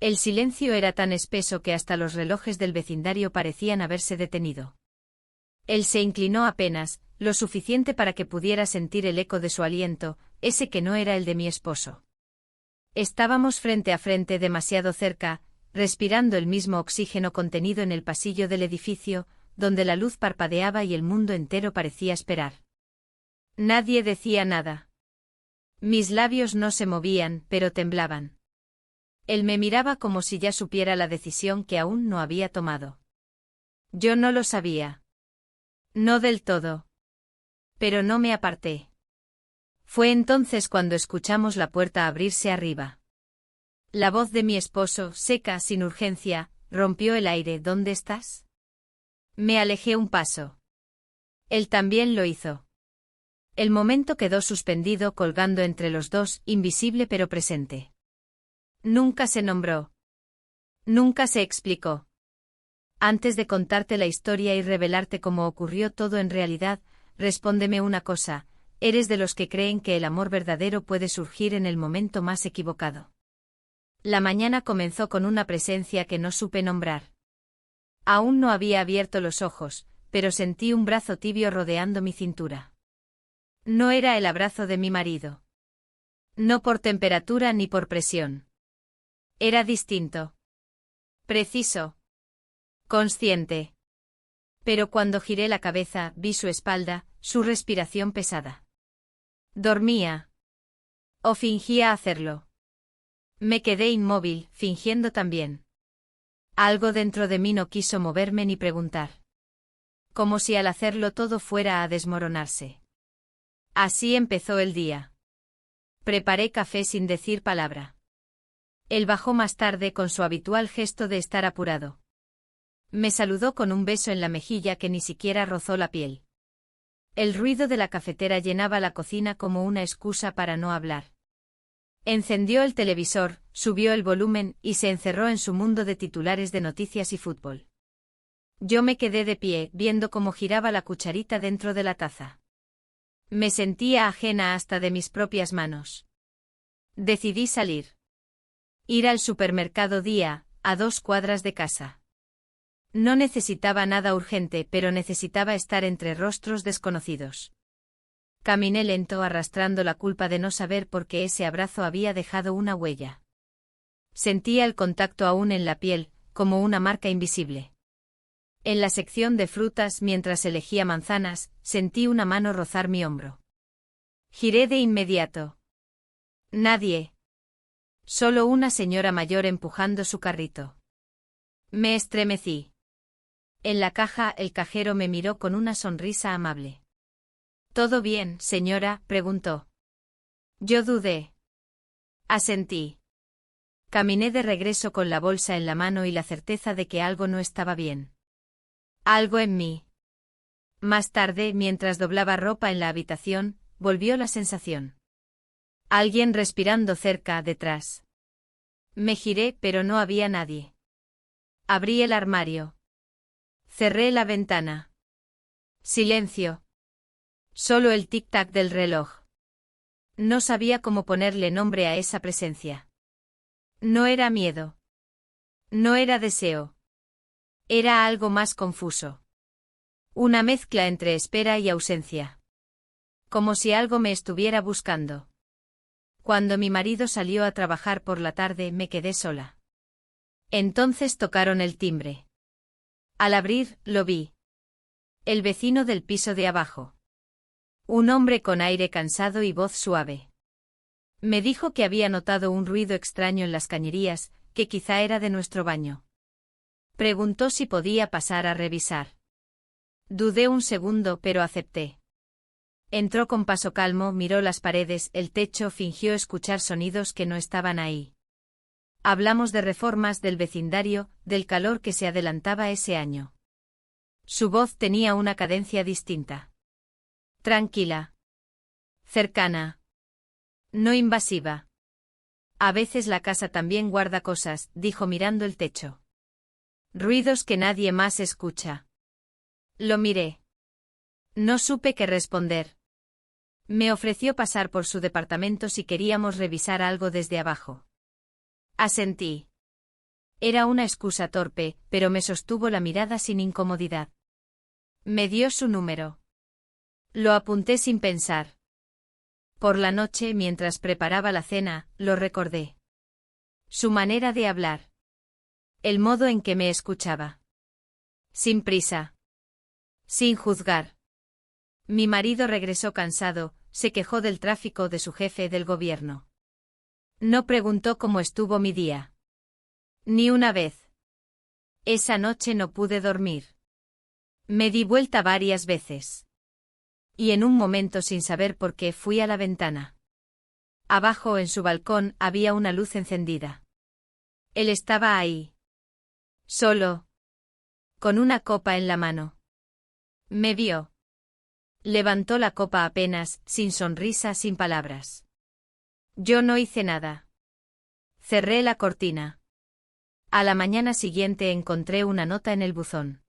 El silencio era tan espeso que hasta los relojes del vecindario parecían haberse detenido. Él se inclinó apenas, lo suficiente para que pudiera sentir el eco de su aliento, ese que no era el de mi esposo. Estábamos frente a frente demasiado cerca, respirando el mismo oxígeno contenido en el pasillo del edificio, donde la luz parpadeaba y el mundo entero parecía esperar. Nadie decía nada. Mis labios no se movían, pero temblaban. Él me miraba como si ya supiera la decisión que aún no había tomado. Yo no lo sabía. No del todo. Pero no me aparté. Fue entonces cuando escuchamos la puerta abrirse arriba. La voz de mi esposo, seca, sin urgencia, rompió el aire. ¿Dónde estás? Me alejé un paso. Él también lo hizo. El momento quedó suspendido colgando entre los dos, invisible pero presente. Nunca se nombró. Nunca se explicó. Antes de contarte la historia y revelarte cómo ocurrió todo en realidad, respóndeme una cosa, ¿eres de los que creen que el amor verdadero puede surgir en el momento más equivocado? La mañana comenzó con una presencia que no supe nombrar. Aún no había abierto los ojos, pero sentí un brazo tibio rodeando mi cintura. No era el abrazo de mi marido. No por temperatura ni por presión. Era distinto. Preciso. Consciente. Pero cuando giré la cabeza, vi su espalda, su respiración pesada. Dormía. O fingía hacerlo. Me quedé inmóvil, fingiendo también. Algo dentro de mí no quiso moverme ni preguntar. Como si al hacerlo todo fuera a desmoronarse. Así empezó el día. Preparé café sin decir palabra. Él bajó más tarde con su habitual gesto de estar apurado. Me saludó con un beso en la mejilla que ni siquiera rozó la piel. El ruido de la cafetera llenaba la cocina como una excusa para no hablar. Encendió el televisor, subió el volumen y se encerró en su mundo de titulares de noticias y fútbol. Yo me quedé de pie, viendo cómo giraba la cucharita dentro de la taza. Me sentía ajena hasta de mis propias manos. Decidí salir. Ir al supermercado día, a 2 cuadras de casa. No necesitaba nada urgente, pero necesitaba estar entre rostros desconocidos. Caminé lento arrastrando la culpa de no saber por qué ese abrazo había dejado una huella. Sentía el contacto aún en la piel, como una marca invisible. En la sección de frutas, mientras elegía manzanas, sentí una mano rozar mi hombro. Giré de inmediato. Nadie. Solo una señora mayor empujando su carrito. Me estremecí. En la caja, el cajero me miró con una sonrisa amable. ¿Todo bien, señora?, preguntó. Yo dudé. Asentí. Caminé de regreso con la bolsa en la mano y la certeza de que algo no estaba bien. Algo en mí. Más tarde, mientras doblaba ropa en la habitación, volvió la sensación. Alguien respirando cerca, detrás. Me giré, pero no había nadie. Abrí el armario. Cerré la ventana. Silencio. Solo el tic-tac del reloj. No sabía cómo ponerle nombre a esa presencia. No era miedo. No era deseo. Era algo más confuso. Una mezcla entre espera y ausencia. Como si algo me estuviera buscando. Cuando mi marido salió a trabajar por la tarde, me quedé sola. Entonces tocaron el timbre. Al abrir, lo vi. El vecino del piso de abajo. Un hombre con aire cansado y voz suave. Me dijo que había notado un ruido extraño en las cañerías, que quizá era de nuestro baño. Preguntó si podía pasar a revisar. Dudé un segundo, pero acepté. Entró con paso calmo, miró las paredes, el techo, fingió escuchar sonidos que no estaban ahí. Hablamos de reformas del vecindario, del calor que se adelantaba ese año. Su voz tenía una cadencia distinta. Tranquila. Cercana. No invasiva. A veces la casa también guarda cosas, dijo mirando el techo. Ruidos que nadie más escucha. Lo miré. No supe qué responder. Me ofreció pasar por su departamento si queríamos revisar algo desde abajo. Asentí. Era una excusa torpe, pero me sostuvo la mirada sin incomodidad. Me dio su número. Lo apunté sin pensar. Por la noche, mientras preparaba la cena, lo recordé. Su manera de hablar. El modo en que me escuchaba. Sin prisa. Sin juzgar. Mi marido regresó cansado, se quejó del tráfico de su jefe del gobierno. No preguntó cómo estuvo mi día. Ni una vez. Esa noche no pude dormir. Me di vuelta varias veces. Y en un momento, sin saber por qué, fui a la ventana. Abajo en su balcón había una luz encendida. Él estaba ahí. Solo. Con una copa en la mano. Me vio. Levantó la copa apenas, sin sonrisa, sin palabras. Yo no hice nada. Cerré la cortina. A la mañana siguiente encontré una nota en el buzón.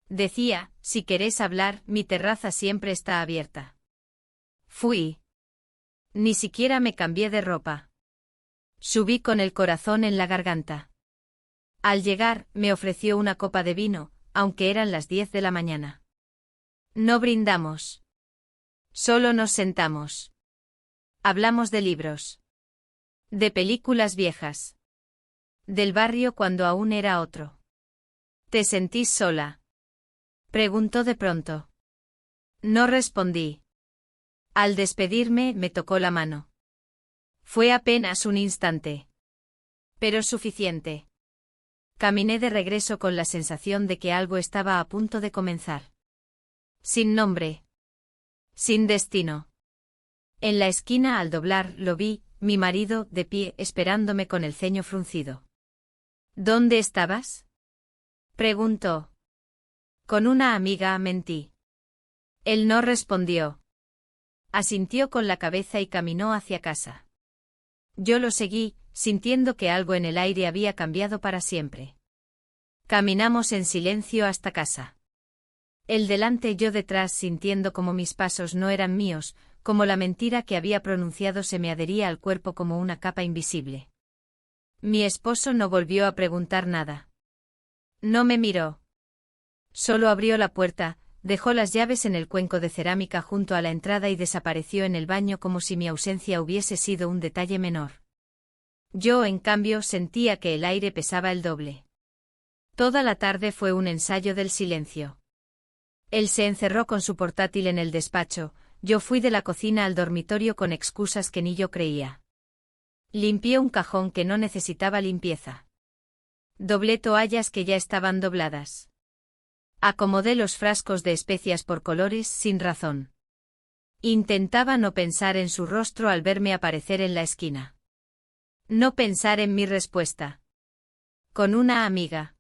Decía, si querés hablar, mi terraza siempre está abierta. Fui. Ni siquiera me cambié de ropa. Subí con el corazón en la garganta. Al llegar, me ofreció una copa de vino, aunque eran las 10 de la mañana. No brindamos. Solo nos sentamos. Hablamos de libros. De películas viejas. Del barrio cuando aún era otro. ¿Te sentís sola?, preguntó de pronto. No respondí. Al despedirme, me tocó la mano. Fue apenas un instante. Pero suficiente. Caminé de regreso con la sensación de que algo estaba a punto de comenzar. Sin nombre. Sin destino. En la esquina, al doblar, lo vi, mi marido, de pie, esperándome con el ceño fruncido. ¿Dónde estabas?, preguntó. Con una amiga, mentí. Él no respondió. Asintió con la cabeza y caminó hacia casa. Yo lo seguí, sintiendo que algo en el aire había cambiado para siempre. Caminamos en silencio hasta casa. Él delante, yo detrás, sintiendo como mis pasos no eran míos, como la mentira que había pronunciado se me adhería al cuerpo como una capa invisible. Mi esposo no volvió a preguntar nada. No me miró. Solo abrió la puerta, dejó las llaves en el cuenco de cerámica junto a la entrada y desapareció en el baño como si mi ausencia hubiese sido un detalle menor. Yo, en cambio, sentía que el aire pesaba el doble. Toda la tarde fue un ensayo del silencio. Él se encerró con su portátil en el despacho, yo fui de la cocina al dormitorio con excusas que ni yo creía. Limpié un cajón que no necesitaba limpieza. Doblé toallas que ya estaban dobladas. Acomodé los frascos de especias por colores sin razón. Intentaba no pensar en su rostro al verme aparecer en la esquina. No pensar en mi respuesta. Con una amiga.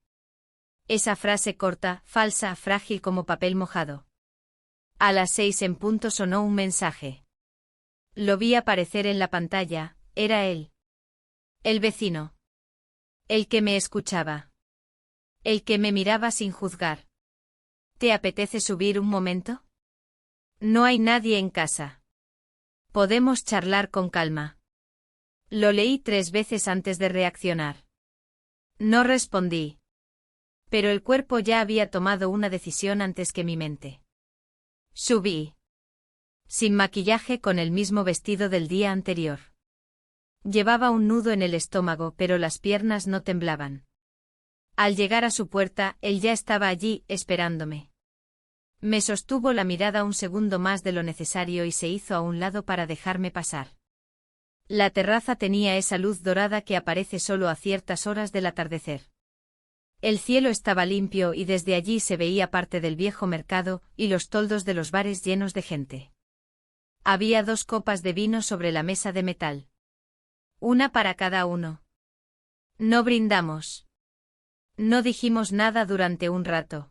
Esa frase corta, falsa, frágil como papel mojado. A las 6 en punto sonó un mensaje. Lo vi aparecer en la pantalla, era él. El vecino. El que me escuchaba. El que me miraba sin juzgar. ¿Te apetece subir un momento? No hay nadie en casa. Podemos charlar con calma. Lo leí 3 veces antes de reaccionar. No respondí. Pero el cuerpo ya había tomado una decisión antes que mi mente. Subí. Sin maquillaje, con el mismo vestido del día anterior. Llevaba un nudo en el estómago, pero las piernas no temblaban. Al llegar a su puerta, él ya estaba allí, esperándome. Me sostuvo la mirada un segundo más de lo necesario y se hizo a un lado para dejarme pasar. La terraza tenía esa luz dorada que aparece solo a ciertas horas del atardecer. El cielo estaba limpio y desde allí se veía parte del viejo mercado y los toldos de los bares llenos de gente. Había 2 copas de vino sobre la mesa de metal. Una para cada uno. No brindamos. No dijimos nada durante un rato.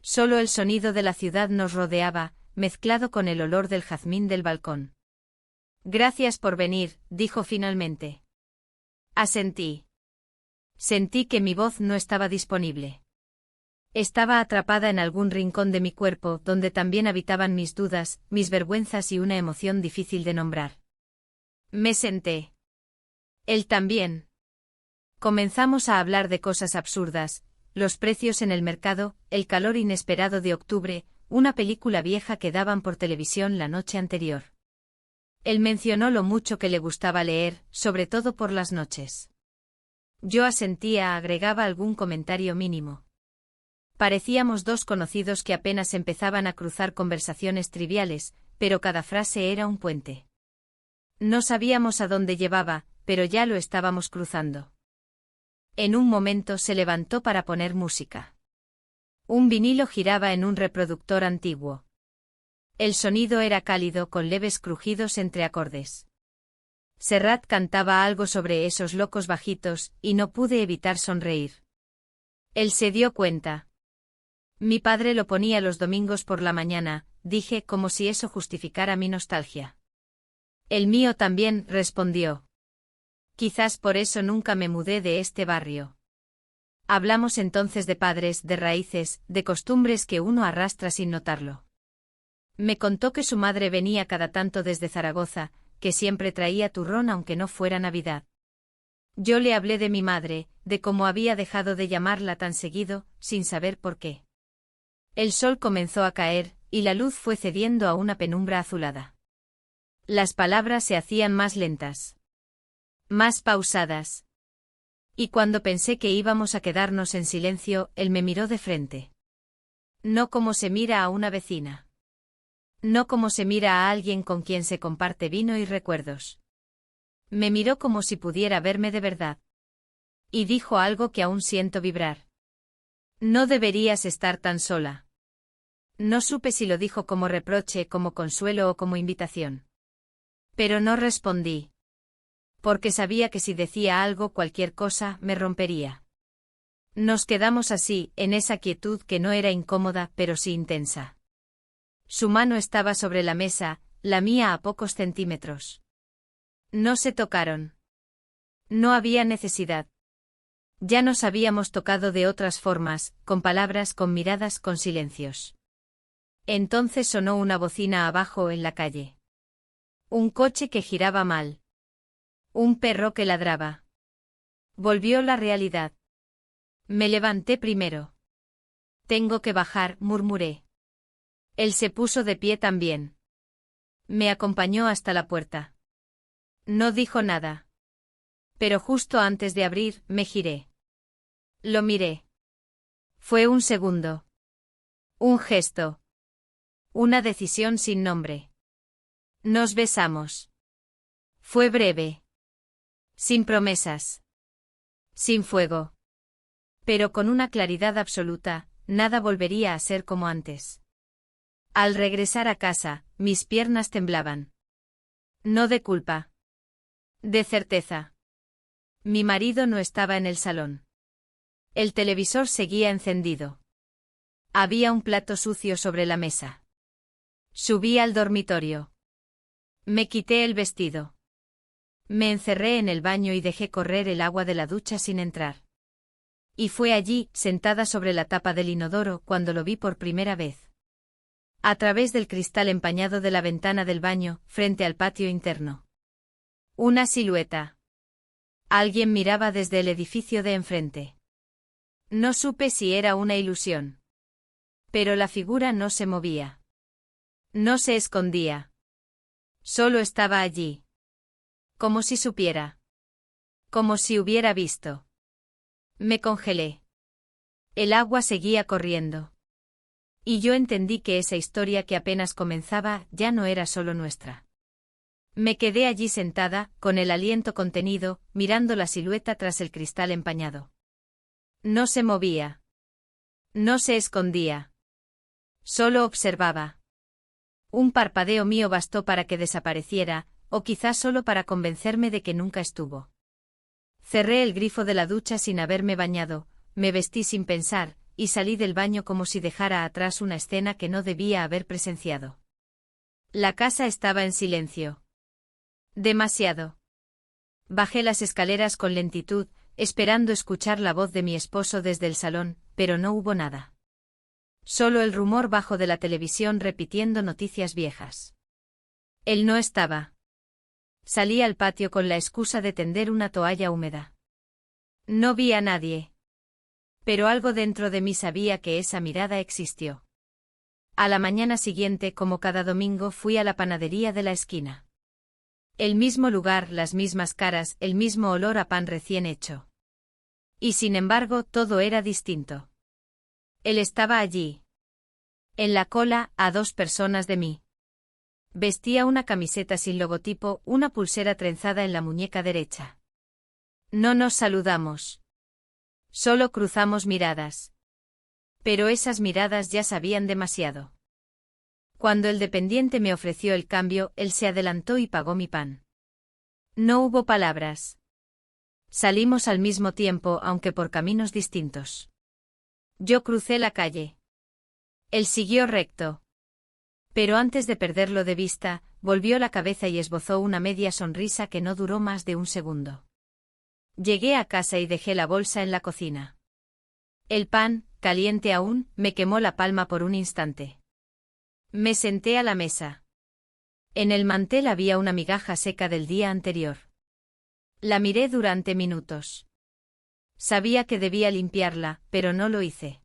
Solo el sonido de la ciudad nos rodeaba, mezclado con el olor del jazmín del balcón. Gracias por venir, dijo finalmente. Asentí. Sentí que mi voz no estaba disponible. Estaba atrapada en algún rincón de mi cuerpo, donde también habitaban mis dudas, mis vergüenzas y una emoción difícil de nombrar. Me senté. Él también. Comenzamos a hablar de cosas absurdas, los precios en el mercado, el calor inesperado de octubre, una película vieja que daban por televisión la noche anterior. Él mencionó lo mucho que le gustaba leer, sobre todo por las noches. Yo asentía, agregaba algún comentario mínimo. Parecíamos dos conocidos que apenas empezaban a cruzar conversaciones triviales, pero cada frase era un puente. No sabíamos a dónde llevaba, pero ya lo estábamos cruzando. En un momento se levantó para poner música. Un vinilo giraba en un reproductor antiguo. El sonido era cálido con leves crujidos entre acordes. Serrat cantaba algo sobre esos locos bajitos, y no pude evitar sonreír. Él se dio cuenta. Mi padre lo ponía los domingos por la mañana, dije como si eso justificara mi nostalgia. El mío también, respondió. Quizás por eso nunca me mudé de este barrio. Hablamos entonces de padres, de raíces, de costumbres que uno arrastra sin notarlo. Me contó que su madre venía cada tanto desde Zaragoza, que siempre traía turrón aunque no fuera Navidad. Yo le hablé de mi madre, de cómo había dejado de llamarla tan seguido, sin saber por qué. El sol comenzó a caer, y la luz fue cediendo a una penumbra azulada. Las palabras se hacían más lentas. Más pausadas. Y cuando pensé que íbamos a quedarnos en silencio, él me miró de frente. No como se mira a una vecina. No como se mira a alguien con quien se comparte vino y recuerdos. Me miró como si pudiera verme de verdad. Y dijo algo que aún siento vibrar. No deberías estar tan sola. No supe si lo dijo como reproche, como consuelo o como invitación. Pero no respondí. Porque sabía que si decía algo, cualquier cosa, me rompería. Nos quedamos así, en esa quietud que no era incómoda, pero sí intensa. Su mano estaba sobre la mesa, la mía a pocos centímetros. No se tocaron. No había necesidad. Ya nos habíamos tocado de otras formas, con palabras, con miradas, con silencios. Entonces sonó una bocina abajo en la calle. Un coche que giraba mal. Un perro que ladraba. Volvió la realidad. Me levanté primero. Tengo que bajar, murmuré. Él se puso de pie también. Me acompañó hasta la puerta. No dijo nada. Pero justo antes de abrir, me giré. Lo miré. Fue un segundo. Un gesto. Una decisión sin nombre. Nos besamos. Fue breve. Sin promesas. Sin fuego. Pero con una claridad absoluta, nada volvería a ser como antes. Al regresar a casa, mis piernas temblaban. No de culpa. De certeza. Mi marido no estaba en el salón. El televisor seguía encendido. Había un plato sucio sobre la mesa. Subí al dormitorio. Me quité el vestido. Me encerré en el baño y dejé correr el agua de la ducha sin entrar. Y fue allí, sentada sobre la tapa del inodoro, cuando lo vi por primera vez. A través del cristal empañado de la ventana del baño, frente al patio interno. Una silueta. Alguien miraba desde el edificio de enfrente. No supe si era una ilusión. Pero la figura no se movía. No se escondía. Solo estaba allí. Como si supiera. Como si hubiera visto. Me congelé. El agua seguía corriendo. Y yo entendí que esa historia que apenas comenzaba ya no era solo nuestra. Me quedé allí sentada, con el aliento contenido, mirando la silueta tras el cristal empañado. No se movía. No se escondía. Solo observaba. Un parpadeo mío bastó para que desapareciera, o quizás solo para convencerme de que nunca estuvo. Cerré el grifo de la ducha sin haberme bañado, me vestí sin pensar, y salí del baño como si dejara atrás una escena que no debía haber presenciado. La casa estaba en silencio. Demasiado. Bajé las escaleras con lentitud, esperando escuchar la voz de mi esposo desde el salón, pero no hubo nada. Solo el rumor bajo de la televisión repitiendo noticias viejas. Él no estaba. Salí al patio con la excusa de tender una toalla húmeda. No vi a nadie. Pero algo dentro de mí sabía que esa mirada existió. A la mañana siguiente, como cada domingo, fui a la panadería de la esquina. El mismo lugar, las mismas caras, el mismo olor a pan recién hecho. Y sin embargo, todo era distinto. Él estaba allí. En la cola, a 2 personas de mí. Vestía una camiseta sin logotipo, una pulsera trenzada en la muñeca derecha. No nos saludamos. Solo cruzamos miradas. Pero esas miradas ya sabían demasiado. Cuando el dependiente me ofreció el cambio, él se adelantó y pagó mi pan. No hubo palabras. Salimos al mismo tiempo, aunque por caminos distintos. Yo crucé la calle. Él siguió recto. Pero antes de perderlo de vista, volvió la cabeza y esbozó una media sonrisa que no duró más de un segundo. Llegué a casa y dejé la bolsa en la cocina. El pan, caliente aún, me quemó la palma por un instante. Me senté a la mesa. En el mantel había una migaja seca del día anterior. La miré durante minutos. Sabía que debía limpiarla, pero no lo hice.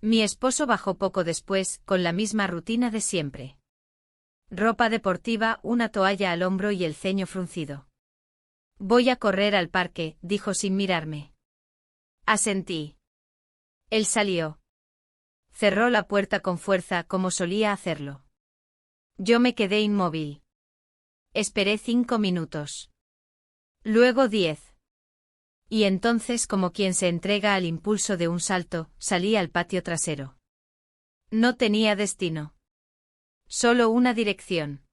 Mi esposo bajó poco después, con la misma rutina de siempre. Ropa deportiva, una toalla al hombro y el ceño fruncido. Voy a correr al parque, dijo sin mirarme. Asentí. Él salió. Cerró la puerta con fuerza como solía hacerlo. Yo me quedé inmóvil. Esperé 5 minutos. Luego 10. Y entonces, como quien se entrega al impulso de un salto, salí al patio trasero. No tenía destino. Solo una dirección.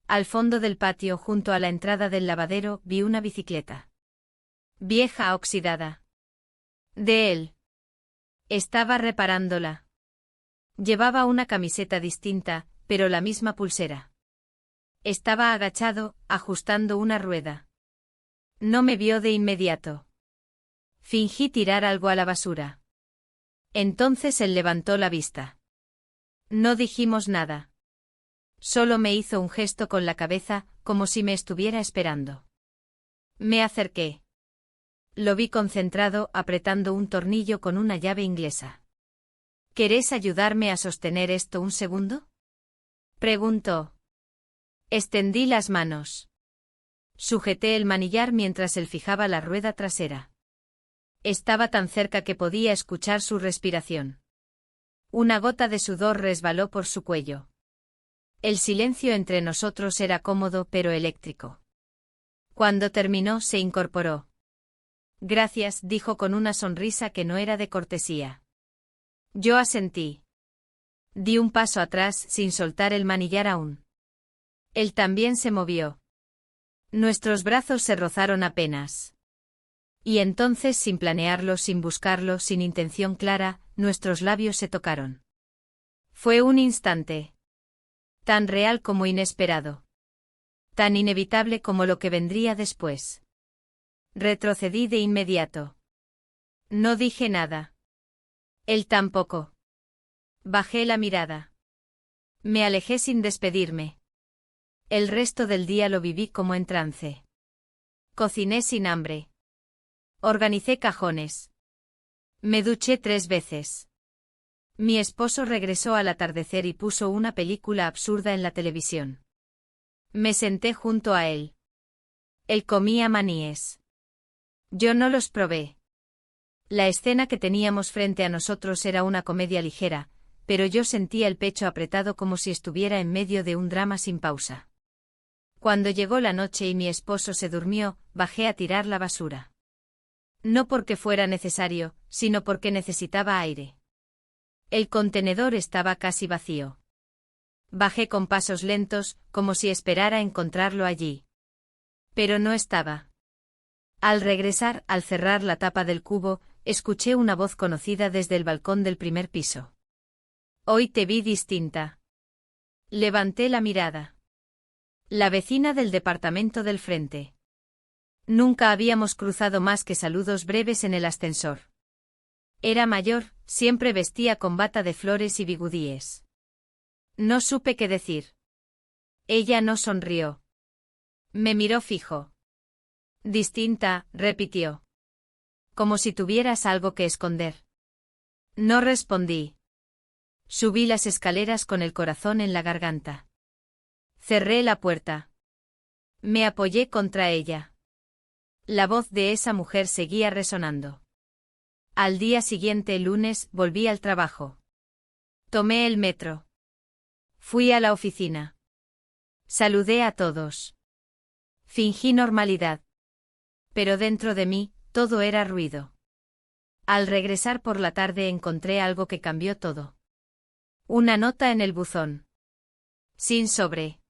Al fondo del patio, junto a la entrada del lavadero, vi una bicicleta. Vieja, oxidada. De él. Estaba reparándola. Llevaba una camiseta distinta, pero la misma pulsera. Estaba agachado, ajustando una rueda. No me vio de inmediato. Fingí tirar algo a la basura. Entonces él levantó la vista. No dijimos nada. Solo me hizo un gesto con la cabeza, como si me estuviera esperando. Me acerqué. Lo vi concentrado, apretando un tornillo con una llave inglesa. ¿Querés ayudarme a sostener esto un segundo? Preguntó. Extendí las manos. Sujeté el manillar mientras él fijaba la rueda trasera. Estaba tan cerca que podía escuchar su respiración. Una gota de sudor resbaló por su cuello. El silencio entre nosotros era cómodo pero eléctrico. Cuando terminó, se incorporó. Gracias, dijo con una sonrisa que no era de cortesía. Yo asentí. Di un paso atrás sin soltar el manillar aún. Él también se movió. Nuestros brazos se rozaron apenas. Y entonces, sin planearlo, sin buscarlo, sin intención clara, nuestros labios se tocaron. Fue un instante. Tan real como inesperado. Tan inevitable como lo que vendría después. Retrocedí de inmediato. No dije nada. Él tampoco. Bajé la mirada. Me alejé sin despedirme. El resto del día lo viví como en trance. Cociné sin hambre. Organicé cajones. Me duché 3 veces. Mi esposo regresó al atardecer y puso una película absurda en la televisión. Me senté junto a él. Él comía maníes. Yo no los probé. La escena que teníamos frente a nosotros era una comedia ligera, pero yo sentía el pecho apretado como si estuviera en medio de un drama sin pausa. Cuando llegó la noche y mi esposo se durmió, bajé a tirar la basura. No porque fuera necesario, sino porque necesitaba aire. El contenedor estaba casi vacío. Bajé con pasos lentos, como si esperara encontrarlo allí. Pero no estaba. Al regresar, al cerrar la tapa del cubo, escuché una voz conocida desde el balcón del primer piso. Hoy te vi distinta. Levanté la mirada. La vecina del departamento del frente. Nunca habíamos cruzado más que saludos breves en el ascensor. Era mayor, siempre vestía con bata de flores y bigudíes. No supe qué decir. Ella no sonrió. Me miró fijo. Distinta, repitió. Como si tuvieras algo que esconder. No respondí. Subí las escaleras con el corazón en la garganta. Cerré la puerta. Me apoyé contra ella. La voz de esa mujer seguía resonando. Al día siguiente, lunes, volví al trabajo. Tomé el metro. Fui a la oficina. Saludé a todos. Fingí normalidad. Pero dentro de mí, todo era ruido. Al regresar por la tarde encontré algo que cambió todo. Una nota en el buzón. Sin sobre.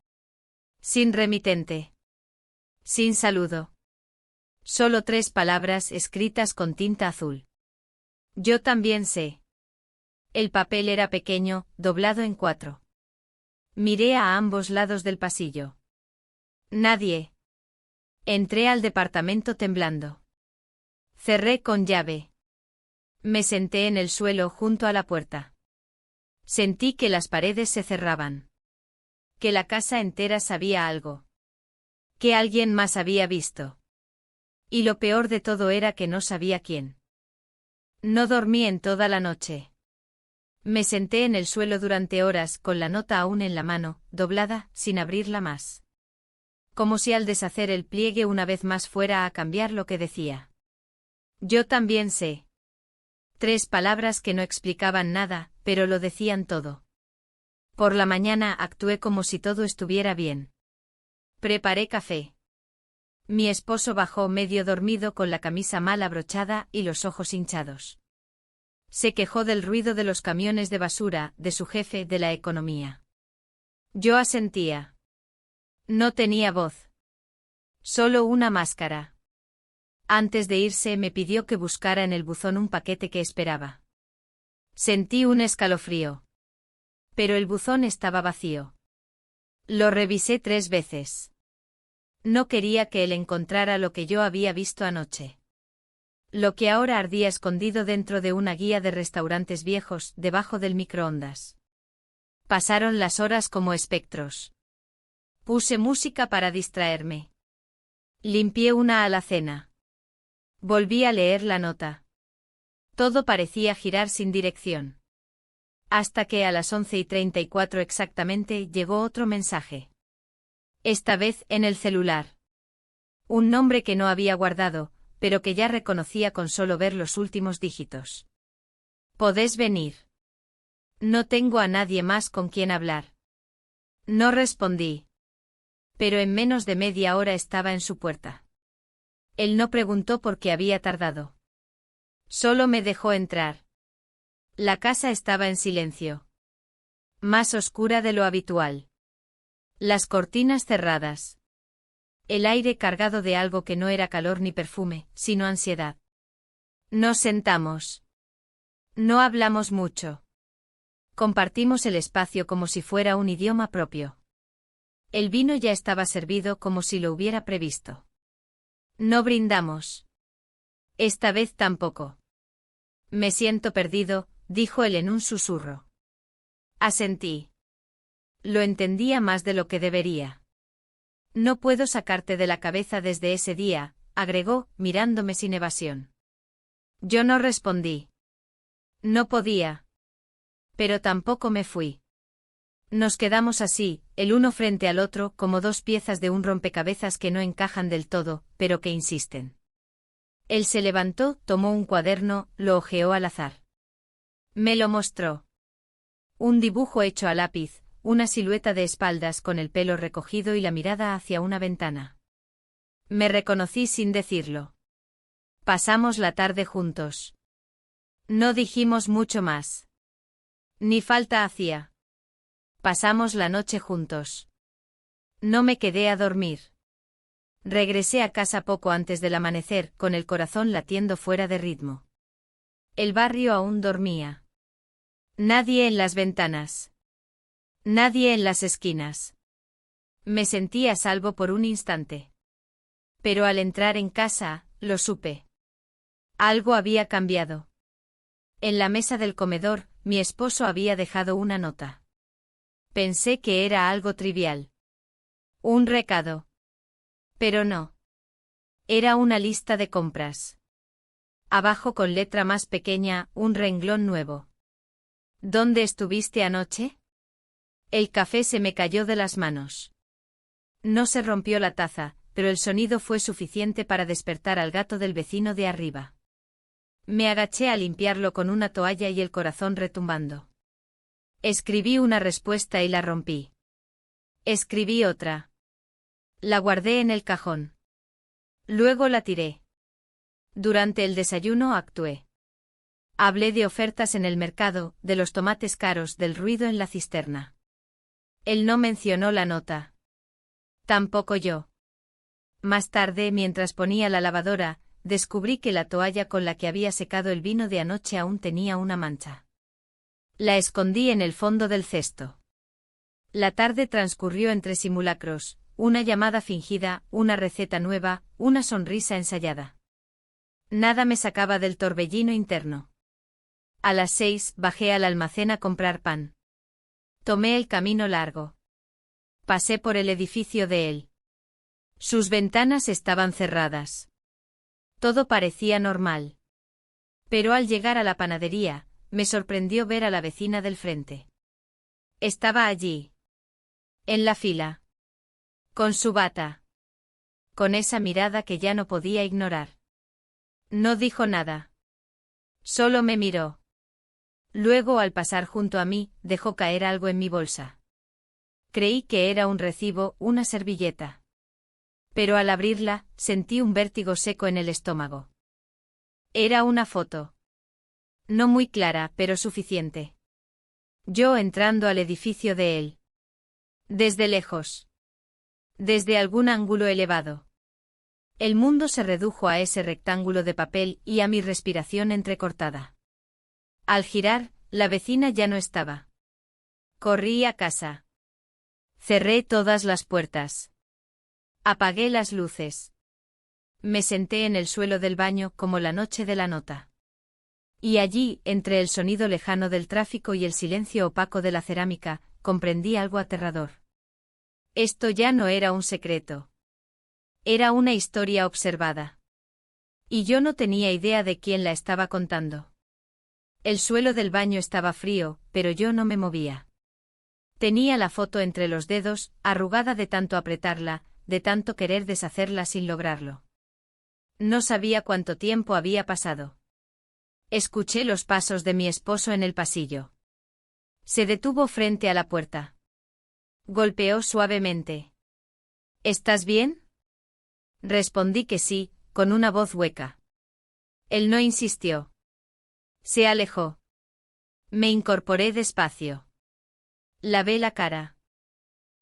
Sin remitente. Sin saludo. Solo 3 palabras escritas con tinta azul. Yo también sé. El papel era pequeño, doblado en 4. Miré a ambos lados del pasillo. Nadie. Entré al departamento temblando. Cerré con llave. Me senté en el suelo junto a la puerta. Sentí que las paredes se cerraban. Que la casa entera sabía algo. Que alguien más había visto. Y lo peor de todo era que no sabía quién. No dormí en toda la noche. Me senté en el suelo durante horas con la nota aún en la mano, doblada, sin abrirla más. Como si al deshacer el pliegue una vez más fuera a cambiar lo que decía. Yo también sé. 3 palabras que no explicaban nada, pero lo decían todo. Por la mañana actué como si todo estuviera bien. Preparé café. Mi esposo bajó medio dormido con la camisa mal abrochada y los ojos hinchados. Se quejó del ruido de los camiones de basura, de su jefe de la economía. Yo asentía. No tenía voz. Solo una máscara. Antes de irse me pidió que buscara en el buzón un paquete que esperaba. Sentí un escalofrío. Pero el buzón estaba vacío. Lo revisé 3 veces. No quería que él encontrara lo que yo había visto anoche. Lo que ahora ardía escondido dentro de una guía de restaurantes viejos, debajo del microondas. Pasaron las horas como espectros. Puse música para distraerme. Limpié una alacena. Volví a leer la nota. Todo parecía girar sin dirección. Hasta que a las 11:34 exactamente llegó otro mensaje. Esta vez en el celular. Un nombre que no había guardado, pero que ya reconocía con solo ver los últimos dígitos. ¿Podés venir? No tengo a nadie más con quien hablar. No respondí. Pero en menos de media hora estaba en su puerta. Él no preguntó por qué había tardado. Solo me dejó entrar. La casa estaba en silencio. Más oscura de lo habitual. Las cortinas cerradas. El aire cargado de algo que no era calor ni perfume, sino ansiedad. Nos sentamos. No hablamos mucho. Compartimos el espacio como si fuera un idioma propio. El vino ya estaba servido como si lo hubiera previsto. No brindamos. Esta vez tampoco. Me siento perdido, dijo él en un susurro. Asentí. Lo entendía más de lo que debería. No puedo sacarte de la cabeza desde ese día, agregó, mirándome sin evasión. Yo no respondí. No podía. Pero tampoco me fui. Nos quedamos así, el uno frente al otro, como 2 piezas de un rompecabezas que no encajan del todo, pero que insisten. Él se levantó, tomó un cuaderno, lo hojeó al azar. Me lo mostró. Un dibujo hecho a lápiz, una silueta de espaldas con el pelo recogido y la mirada hacia una ventana. Me reconocí sin decirlo. Pasamos la tarde juntos. No dijimos mucho más. Ni falta hacía. Pasamos la noche juntos. No me quedé a dormir. Regresé a casa poco antes del amanecer, con el corazón latiendo fuera de ritmo. El barrio aún dormía. Nadie en las ventanas. Nadie en las esquinas. Me sentí a salvo por un instante. Pero al entrar en casa, lo supe. Algo había cambiado. En la mesa del comedor, mi esposo había dejado una nota. Pensé que era algo trivial. Un recado. Pero no. Era una lista de compras. Abajo con letra más pequeña, un renglón nuevo. ¿Dónde estuviste anoche? El café se me cayó de las manos. No se rompió la taza, pero el sonido fue suficiente para despertar al gato del vecino de arriba. Me agaché a limpiarlo con una toalla y el corazón retumbando. Escribí una respuesta y la rompí. Escribí otra. La guardé en el cajón. Luego la tiré. Durante el desayuno actué. Hablé de ofertas en el mercado, de los tomates caros, del ruido en la cisterna. Él no mencionó la nota. Tampoco yo. Más tarde, mientras ponía la lavadora, descubrí que la toalla con la que había secado el vino de anoche aún tenía una mancha. La escondí en el fondo del cesto. La tarde transcurrió entre simulacros, una llamada fingida, una receta nueva, una sonrisa ensayada. Nada me sacaba del torbellino interno. A las 6 bajé al almacén a comprar pan. Tomé el camino largo. Pasé por el edificio de él. Sus ventanas estaban cerradas. Todo parecía normal. Pero al llegar a la panadería, me sorprendió ver a la vecina del frente. Estaba allí. En la fila. Con su bata. Con esa mirada que ya no podía ignorar. No dijo nada. Solo me miró. Luego, al pasar junto a mí, dejó caer algo en mi bolsa. Creí que era un recibo, una servilleta. Pero al abrirla, sentí un vértigo seco en el estómago. Era una foto. No muy clara, pero suficiente. Yo entrando al edificio de él. Desde lejos. Desde algún ángulo elevado. El mundo se redujo a ese rectángulo de papel y a mi respiración entrecortada. Al girar, la vecina ya no estaba. Corrí a casa. Cerré todas las puertas. Apagué las luces. Me senté en el suelo del baño como la noche de la nota. Y allí, entre el sonido lejano del tráfico y el silencio opaco de la cerámica, comprendí algo aterrador. Esto ya no era un secreto. Era una historia observada. Y yo no tenía idea de quién la estaba contando. El suelo del baño estaba frío, pero yo no me movía. Tenía la foto entre los dedos, arrugada de tanto apretarla, de tanto querer deshacerla sin lograrlo. No sabía cuánto tiempo había pasado. Escuché los pasos de mi esposo en el pasillo. Se detuvo frente a la puerta. Golpeó suavemente. ¿Estás bien? Respondí que sí, con una voz hueca. Él no insistió. Se alejó. Me incorporé despacio. Lavé la cara.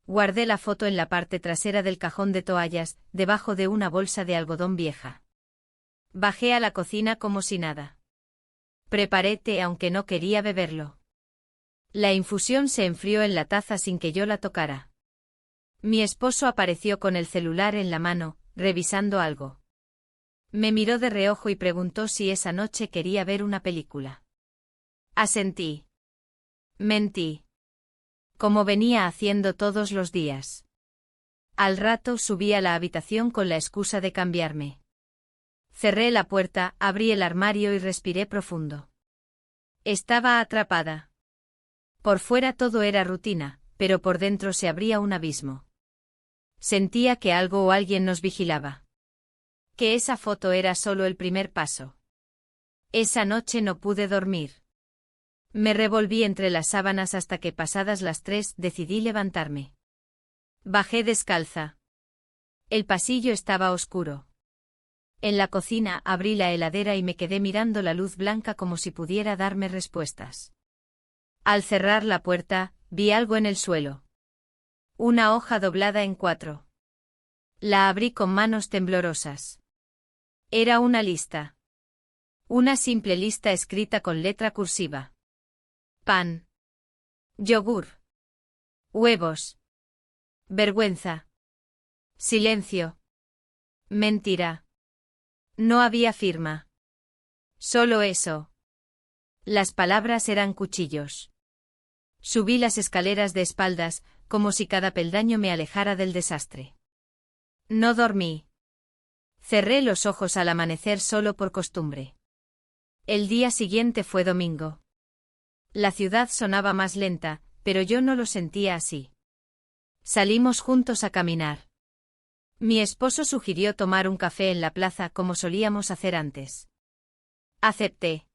Guardé la foto en la parte trasera del cajón de toallas, debajo de una bolsa de algodón vieja. Bajé a la cocina como si nada. Preparé té aunque no quería beberlo. La infusión se enfrió en la taza sin que yo la tocara. Mi esposo apareció con el celular en la mano, revisando algo. Me miró de reojo y preguntó si esa noche quería ver una película. Asentí. Mentí. Como venía haciendo todos los días. Al rato subí a la habitación con la excusa de cambiarme. Cerré la puerta, abrí el armario y respiré profundo. Estaba atrapada. Por fuera todo era rutina, pero por dentro se abría un abismo. Sentía que algo o alguien nos vigilaba. Que esa foto era solo el primer paso. Esa noche no pude dormir. Me revolví entre las sábanas hasta que pasadas las 3 decidí levantarme. Bajé descalza. El pasillo estaba oscuro. En la cocina abrí la heladera y me quedé mirando la luz blanca como si pudiera darme respuestas. Al cerrar la puerta, vi algo en el suelo. Una hoja doblada en 4. La abrí con manos temblorosas. Era una lista. Una simple lista escrita con letra cursiva. Pan. Yogur. Huevos. Vergüenza. Silencio. Mentira. No había firma. Solo eso. Las palabras eran cuchillos. Subí las escaleras de espaldas, como si cada peldaño me alejara del desastre. No dormí. Cerré los ojos al amanecer solo por costumbre. El día siguiente fue domingo. La ciudad sonaba más lenta, pero yo no lo sentía así. Salimos juntos a caminar. Mi esposo sugirió tomar un café en la plaza como solíamos hacer antes. Acepté.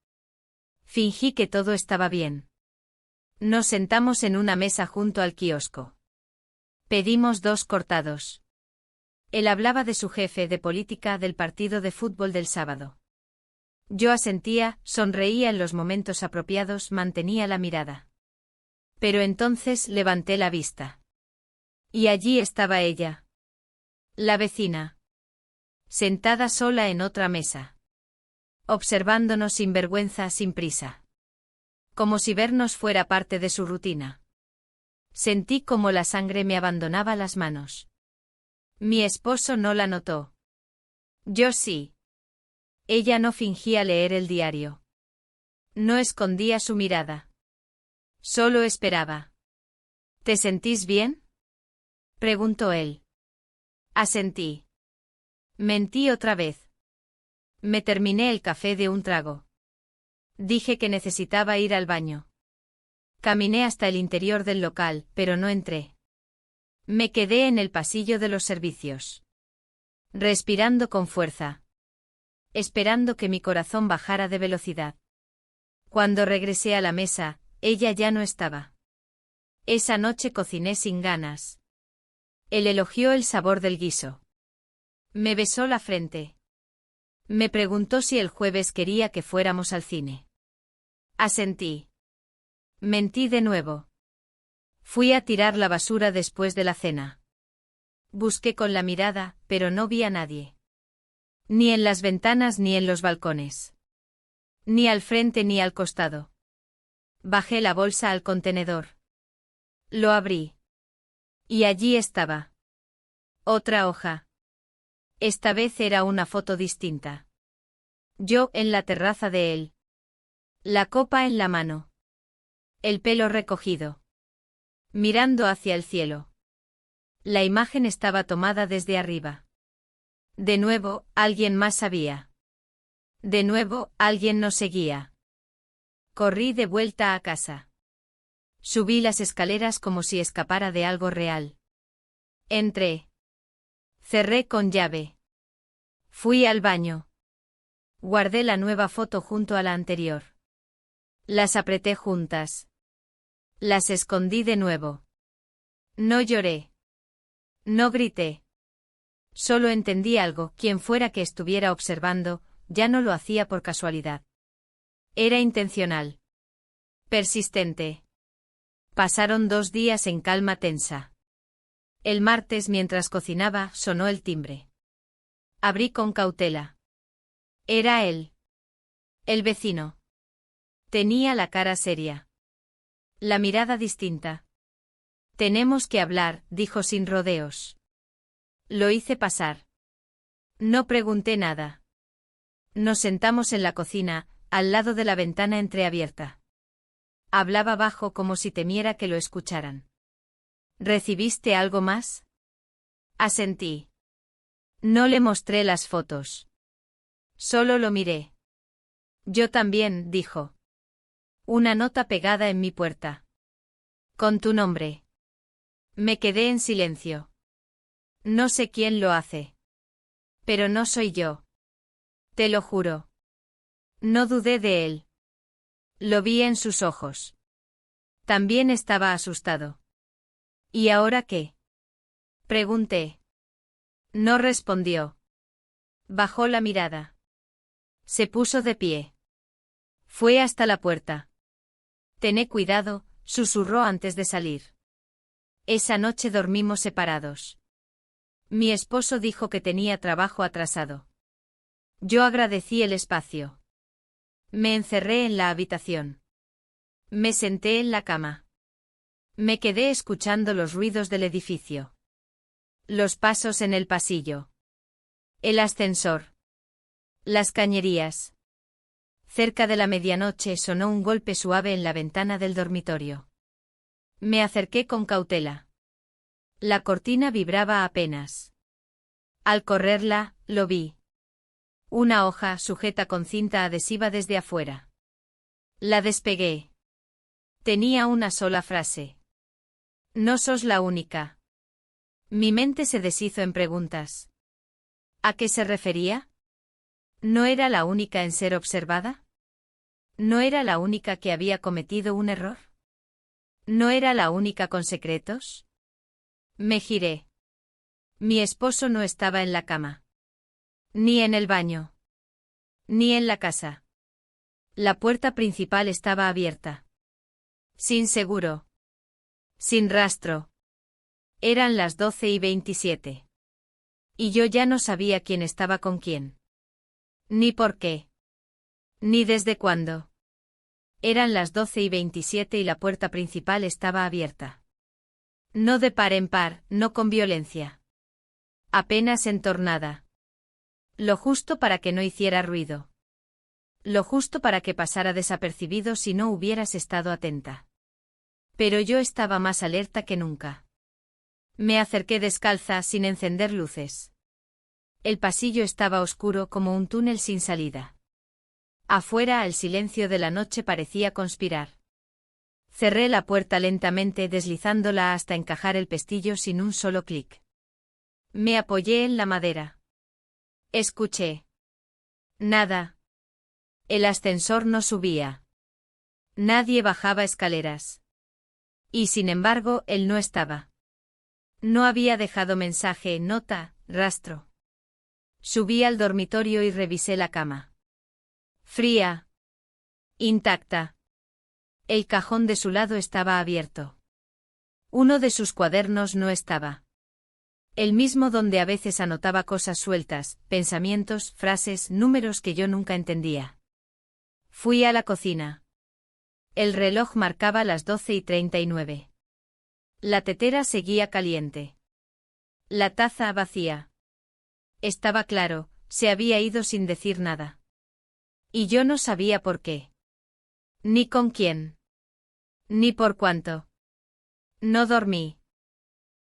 Fingí que todo estaba bien. Nos sentamos en una mesa junto al kiosco. Pedimos 2 cortados. Él hablaba de su jefe de política del partido de fútbol del sábado. Yo asentía, sonreía en los momentos apropiados, mantenía la mirada. Pero entonces levanté la vista. Y allí estaba ella. La vecina. Sentada sola en otra mesa. Observándonos sin vergüenza, sin prisa. Como si vernos fuera parte de su rutina. Sentí como la sangre me abandonaba las manos. Mi esposo no la notó. Yo sí. Ella no fingía leer el diario. No escondía su mirada. Solo esperaba. ¿Te sentís bien?, preguntó él. Asentí. Mentí otra vez. Me terminé el café de un trago. Dije que necesitaba ir al baño. Caminé hasta el interior del local, pero no entré. Me quedé en el pasillo de los servicios. Respirando con fuerza. Esperando que mi corazón bajara de velocidad. Cuando regresé a la mesa, ella ya no estaba. Esa noche cociné sin ganas. Él elogió el sabor del guiso. Me besó la frente. Me preguntó si el jueves quería que fuéramos al cine. Asentí. Mentí de nuevo. Fui a tirar la basura después de la cena. Busqué con la mirada, pero no vi a nadie. Ni en las ventanas ni en los balcones. Ni al frente ni al costado. Bajé la bolsa al contenedor. Lo abrí. Y allí estaba. Otra hoja. Esta vez era una foto distinta. Yo en la terraza de él. La copa en la mano. El pelo recogido. Mirando hacia el cielo. La imagen estaba tomada desde arriba. De nuevo, alguien más sabía. De nuevo, alguien nos seguía. Corrí de vuelta a casa. Subí las escaleras como si escapara de algo real. Entré. Cerré con llave. Fui al baño. Guardé la nueva foto junto a la anterior. Las apreté juntas. Las escondí de nuevo. No lloré. No grité. Solo entendí algo, quien fuera que estuviera observando, ya no lo hacía por casualidad. Era intencional. Persistente. Pasaron 2 días en calma tensa. El martes, mientras cocinaba, sonó el timbre. Abrí con cautela. Era él. El vecino. Tenía la cara seria. La mirada distinta. Tenemos que hablar, dijo sin rodeos. Lo hice pasar. No pregunté nada. Nos sentamos en la cocina, al lado de la ventana entreabierta. Hablaba bajo como si temiera que lo escucharan. ¿Recibiste algo más? Asentí. No le mostré las fotos. Solo lo miré. Yo también, dijo. Una nota pegada en mi puerta. Con tu nombre. Me quedé en silencio. No sé quién lo hace. Pero no soy yo. Te lo juro. No dudé de él. Lo vi en sus ojos. También estaba asustado. ¿Y ahora qué?, pregunté. No respondió. Bajó la mirada. Se puso de pie. Fue hasta la puerta. Tené cuidado, susurró antes de salir. Esa noche dormimos separados. Mi esposo dijo que tenía trabajo atrasado. Yo agradecí el espacio. Me encerré en la habitación. Me senté en la cama. Me quedé escuchando los ruidos del edificio. Los pasos en el pasillo. El ascensor. Las cañerías. Cerca de la medianoche sonó un golpe suave en la ventana del dormitorio. Me acerqué con cautela. La cortina vibraba apenas. Al correrla, lo vi. Una hoja sujeta con cinta adhesiva desde afuera. La despegué. Tenía una sola frase. No sos la única. Mi mente se deshizo en preguntas. ¿A qué se refería? ¿No era la única en ser observada? ¿No era la única que había cometido un error? ¿No era la única con secretos? Me giré. Mi esposo no estaba en la cama. Ni en el baño. Ni en la casa. La puerta principal estaba abierta. Sin seguro. Sin rastro. Eran las 12:27. Y yo ya no sabía quién estaba con quién. Ni por qué. Ni desde cuándo. Eran las 12:27 y la puerta principal estaba abierta. No de par en par, no con violencia. Apenas entornada. Lo justo para que no hiciera ruido. Lo justo para que pasara desapercibido si no hubieras estado atenta. Pero yo estaba más alerta que nunca. Me acerqué descalza sin encender luces. El pasillo estaba oscuro como un túnel sin salida. Afuera el silencio de la noche parecía conspirar. Cerré la puerta lentamente deslizándola hasta encajar el pestillo sin un solo clic. Me apoyé en la madera. Escuché. Nada. El ascensor no subía. Nadie bajaba escaleras. Y sin embargo, él no estaba. No había dejado mensaje, nota, rastro. Subí al dormitorio y revisé la cama. Fría. Intacta. El cajón de su lado estaba abierto. Uno de sus cuadernos no estaba. El mismo donde a veces anotaba cosas sueltas, pensamientos, frases, números que yo nunca entendía. Fui a la cocina. El reloj marcaba las 12:39. La tetera seguía caliente. La taza vacía. Estaba claro, se había ido sin decir nada. Y yo no sabía por qué. Ni con quién. Ni por cuánto. No dormí.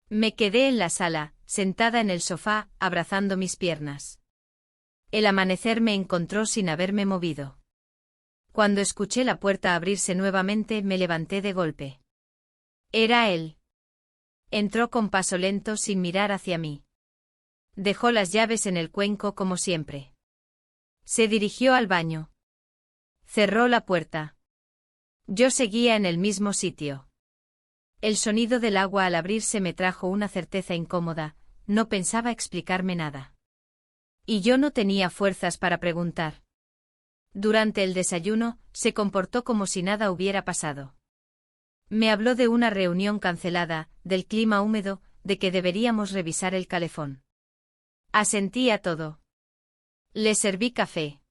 Me quedé en la sala, sentada en el sofá, abrazando mis piernas. El amanecer me encontró sin haberme movido. Cuando escuché la puerta abrirse nuevamente me levanté de golpe. Era él. Entró con paso lento sin mirar hacia mí. Dejó las llaves en el cuenco como siempre. Se dirigió al baño. Cerró la puerta. Yo seguía en el mismo sitio. El sonido del agua al abrirse me trajo una certeza incómoda, no pensaba explicarme nada. Y yo no tenía fuerzas para preguntar. Durante el desayuno, se comportó como si nada hubiera pasado. Me habló de una reunión cancelada, del clima húmedo, de que deberíamos revisar el calefón. Asentí a todo. Le serví café.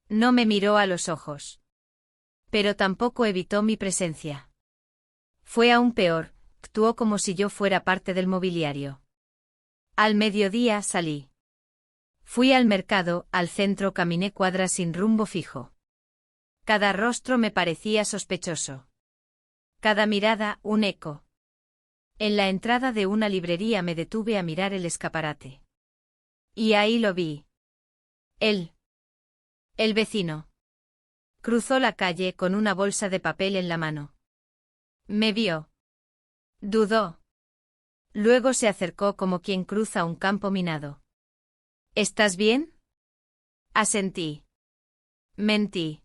No me miró a los ojos. Pero tampoco evitó mi presencia. Fue aún peor, actuó como si yo fuera parte del mobiliario. Al mediodía salí. Fui al mercado, al centro caminé cuadras sin rumbo fijo. Cada rostro me parecía sospechoso. Cada mirada, un eco. En la entrada de una librería me detuve a mirar el escaparate. Y ahí lo vi. Él. El vecino. Cruzó la calle con una bolsa de papel en la mano. Me vio. Dudó. Luego se acercó como quien cruza un campo minado. ¿Estás bien? Asentí. Mentí.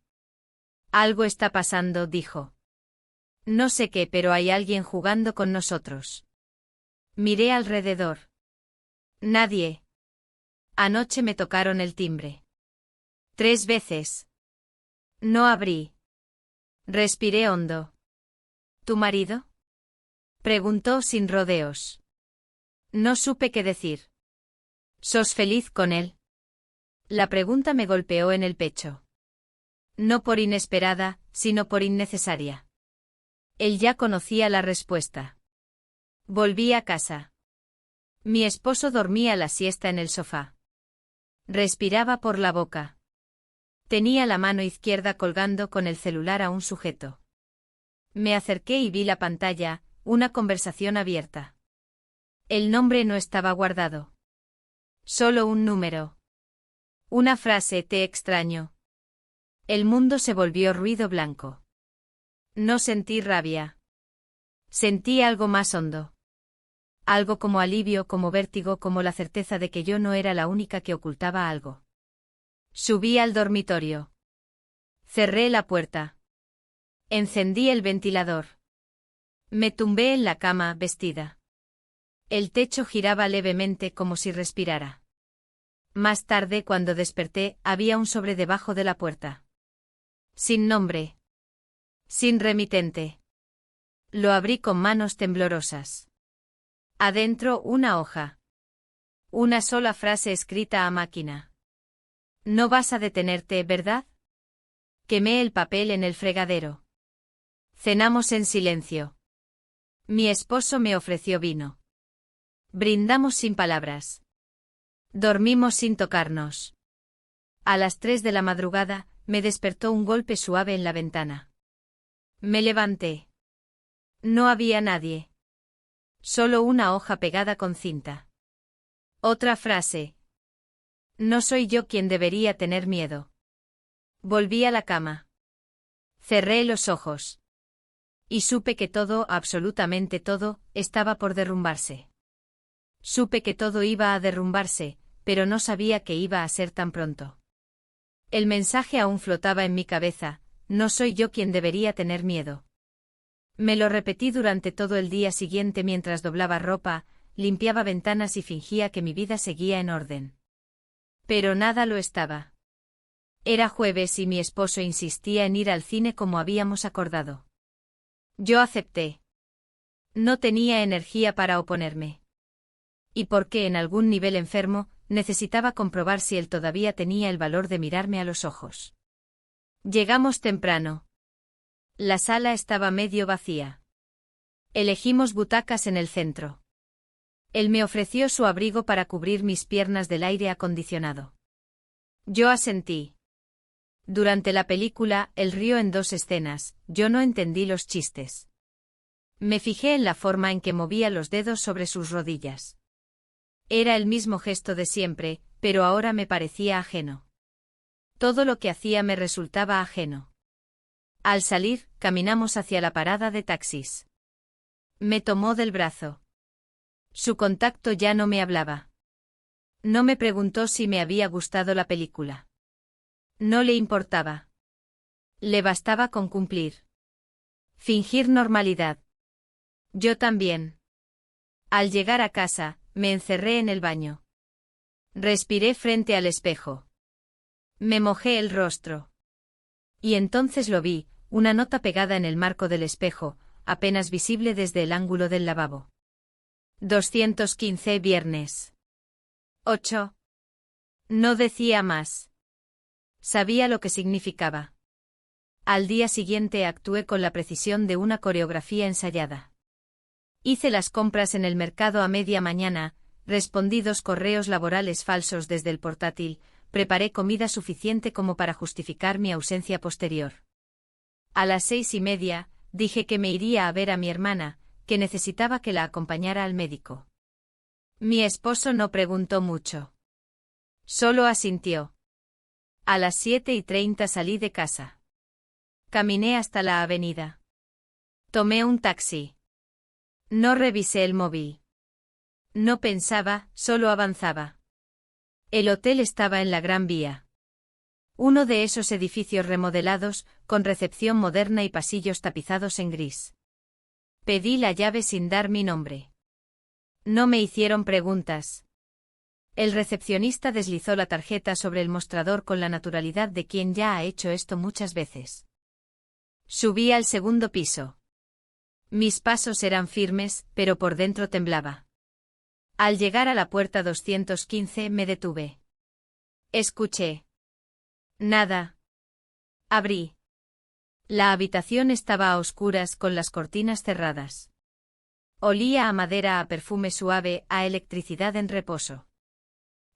Algo está pasando, dijo. No sé qué, pero hay alguien jugando con nosotros. Miré alrededor. Nadie. Anoche me tocaron el timbre. 3 veces. No abrí. Respiré hondo. ¿Tu marido? Preguntó sin rodeos. No supe qué decir. ¿Sos feliz con él? La pregunta me golpeó en el pecho. No por inesperada, sino por innecesaria. Él ya conocía la respuesta. Volví a casa. Mi esposo dormía la siesta en el sofá. Respiraba por la boca. Tenía la mano izquierda colgando con el celular a un sujeto. Me acerqué y vi la pantalla, una conversación abierta. El nombre no estaba guardado. Solo un número. Una frase: te extraño. El mundo se volvió ruido blanco. No sentí rabia. Sentí algo más hondo. Algo como alivio, como vértigo, como la certeza de que yo no era la única que ocultaba algo. Subí al dormitorio. Cerré la puerta. Encendí el ventilador. Me tumbé en la cama, vestida. El techo giraba levemente como si respirara. Más tarde, cuando desperté, había un sobre debajo de la puerta. Sin nombre. Sin remitente. Lo abrí con manos temblorosas. Adentro, una hoja. Una sola frase escrita a máquina. No vas a detenerte, ¿verdad? Quemé el papel en el fregadero. Cenamos en silencio. Mi esposo me ofreció vino. Brindamos sin palabras. Dormimos sin tocarnos. A las 3 de la madrugada, me despertó un golpe suave en la ventana. Me levanté. No había nadie. Solo una hoja pegada con cinta. Otra frase. No soy yo quien debería tener miedo. Volví a la cama. Cerré los ojos. Y supe que todo, absolutamente todo, estaba por derrumbarse. Supe que todo iba a derrumbarse, pero no sabía que iba a ser tan pronto. El mensaje aún flotaba en mi cabeza: no soy yo quien debería tener miedo. Me lo repetí durante todo el día siguiente mientras doblaba ropa, limpiaba ventanas y fingía que mi vida seguía en orden. Pero nada lo estaba. Era jueves y mi esposo insistía en ir al cine como habíamos acordado. Yo acepté. No tenía energía para oponerme. Y porque en algún nivel enfermo, necesitaba comprobar si él todavía tenía el valor de mirarme a los ojos. Llegamos temprano. La sala estaba medio vacía. Elegimos butacas en el centro. Él me ofreció su abrigo para cubrir mis piernas del aire acondicionado. Yo asentí. Durante la película, él rió en 2 escenas, yo no entendí los chistes. Me fijé en la forma en que movía los dedos sobre sus rodillas. Era el mismo gesto de siempre, pero ahora me parecía ajeno. Todo lo que hacía me resultaba ajeno. Al salir, caminamos hacia la parada de taxis. Me tomó del brazo. Su contacto ya no me hablaba. No me preguntó si me había gustado la película. No le importaba. Le bastaba con cumplir. Fingir normalidad. Yo también. Al llegar a casa, me encerré en el baño. Respiré frente al espejo. Me mojé el rostro. Y entonces lo vi, una nota pegada en el marco del espejo, apenas visible desde el ángulo del lavabo. 215 viernes. 8. No decía más. Sabía lo que significaba. Al día siguiente actué con la precisión de una coreografía ensayada. Hice las compras en el mercado a media mañana, respondí 2 correos laborales falsos desde el portátil, preparé comida suficiente como para justificar mi ausencia posterior. A las 6:30, dije que me iría a ver a mi hermana, que necesitaba que la acompañara al médico. Mi esposo no preguntó mucho. Solo asintió. A las 7:30 salí de casa. Caminé hasta la avenida. Tomé un taxi. No revisé el móvil. No pensaba, solo avanzaba. El hotel estaba en la Gran Vía. Uno de esos edificios remodelados, con recepción moderna y pasillos tapizados en gris. Pedí la llave sin dar mi nombre. No me hicieron preguntas. El recepcionista deslizó la tarjeta sobre el mostrador con la naturalidad de quien ya ha hecho esto muchas veces. Subí al 2.º piso. Mis pasos eran firmes, pero por dentro temblaba. Al llegar a la puerta 215 me detuve. Escuché. Nada. Abrí. La habitación estaba a oscuras con las cortinas cerradas. Olía a madera, a perfume suave, a electricidad en reposo.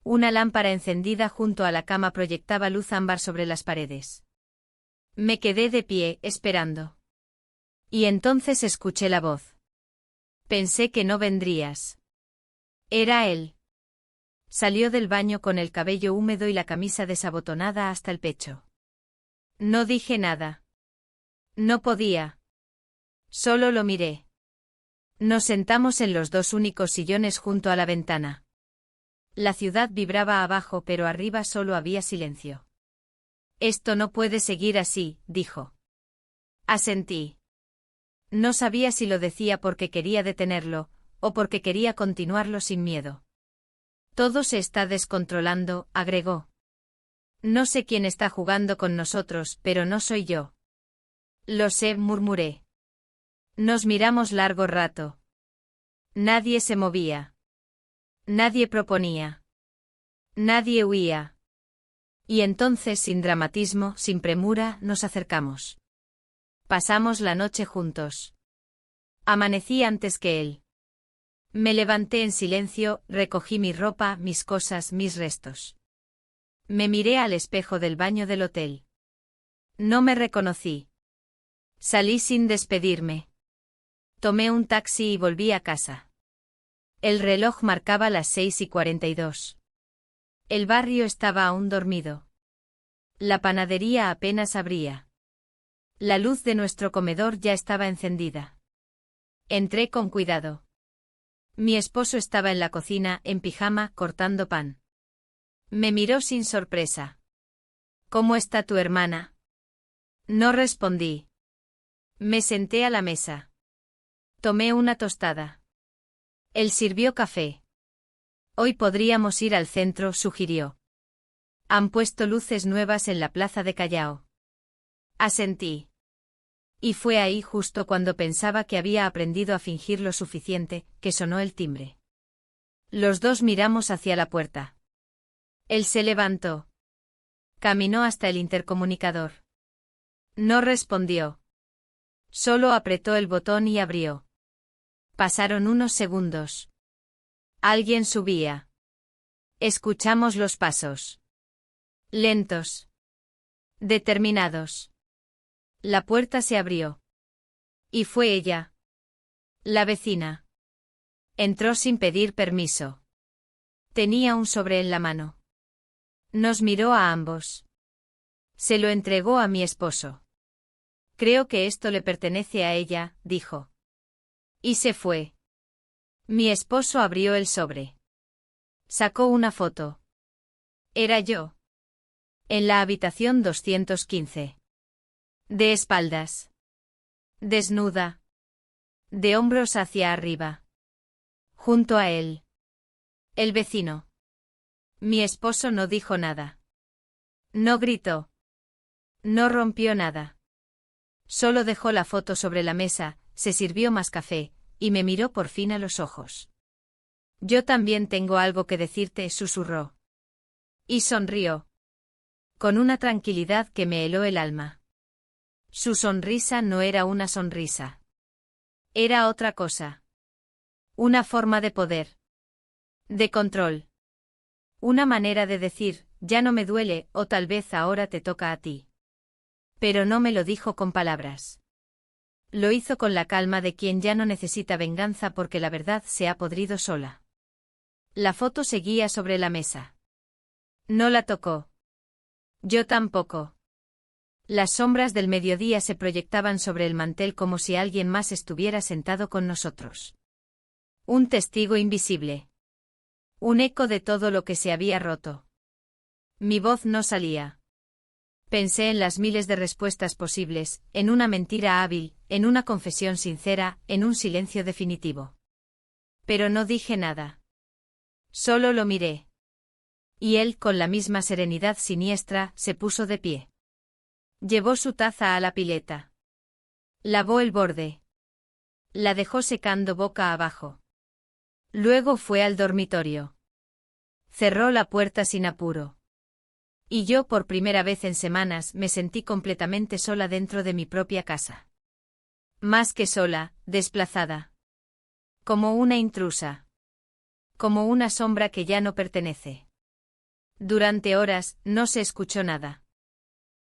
Una lámpara encendida junto a la cama proyectaba luz ámbar sobre las paredes. Me quedé de pie, esperando. Y entonces escuché la voz. Pensé que no vendrías. Era él. Salió del baño con el cabello húmedo y la camisa desabotonada hasta el pecho. No dije nada. No podía. Solo lo miré. Nos sentamos en los dos únicos sillones junto a la ventana. La ciudad vibraba abajo, pero arriba solo había silencio. Esto no puede seguir así, dijo. Asentí. No sabía si lo decía porque quería detenerlo, o porque quería continuarlo sin miedo. Todo se está descontrolando, agregó. No sé quién está jugando con nosotros, pero no soy yo. Lo sé, murmuré. Nos miramos largo rato. Nadie se movía. Nadie proponía. Nadie huía. Y entonces, sin dramatismo, sin premura, nos acercamos. Pasamos la noche juntos. Amanecí antes que él. Me levanté en silencio, recogí mi ropa, mis cosas, mis restos. Me miré al espejo del baño del hotel. No me reconocí. Salí sin despedirme. Tomé un taxi y volví a casa. El reloj marcaba las 6:42. El barrio estaba aún dormido. La panadería apenas abría. La luz de nuestro comedor ya estaba encendida. Entré con cuidado. Mi esposo estaba en la cocina, en pijama, cortando pan. Me miró sin sorpresa. ¿Cómo está tu hermana? No respondí. Me senté a la mesa. Tomé una tostada. Él sirvió café. Hoy podríamos ir al centro, sugirió. Han puesto luces nuevas en la plaza de Callao. Asentí. Y fue ahí justo cuando pensaba que había aprendido a fingir lo suficiente, que sonó el timbre. Los dos miramos hacia la puerta. Él se levantó. Caminó hasta el intercomunicador. No respondió. Solo apretó el botón y abrió. Pasaron unos segundos. Alguien subía. Escuchamos los pasos. Lentos. Determinados. La puerta se abrió. Y fue ella. La vecina. Entró sin pedir permiso. Tenía un sobre en la mano. Nos miró a ambos. Se lo entregó a mi esposo. Creo que esto le pertenece a ella, dijo. Y se fue. Mi esposo abrió el sobre. Sacó una foto. Era yo. En la habitación 215. De espaldas. Desnuda. De hombros hacia arriba. Junto a él. El vecino. Mi esposo no dijo nada. No gritó. No rompió nada. Solo dejó la foto sobre la mesa, se sirvió más café, y me miró por fin a los ojos. Yo también tengo algo que decirte, susurró. Y sonrió. Con una tranquilidad que me heló el alma. Su sonrisa no era una sonrisa. Era otra cosa. Una forma de poder. De control. Una manera de decir, ya no me duele, o tal vez ahora te toca a ti. Pero no me lo dijo con palabras. Lo hizo con la calma de quien ya no necesita venganza porque la verdad se ha podrido sola. La foto seguía sobre la mesa. No la tocó. Yo tampoco. Las sombras del mediodía se proyectaban sobre el mantel como si alguien más estuviera sentado con nosotros. Un testigo invisible. Un eco de todo lo que se había roto. Mi voz no salía. Pensé en las miles de respuestas posibles, en una mentira hábil, en una confesión sincera, en un silencio definitivo. Pero no dije nada. Solo lo miré. Y él, con la misma serenidad siniestra, se puso de pie. Llevó su taza a la pileta. Lavó el borde. La dejó secando boca abajo. Luego fue al dormitorio. Cerró la puerta sin apuro. Y yo por primera vez en semanas me sentí completamente sola dentro de mi propia casa. Más que sola, desplazada. Como una intrusa. Como una sombra que ya no pertenece. Durante horas, no se escuchó nada.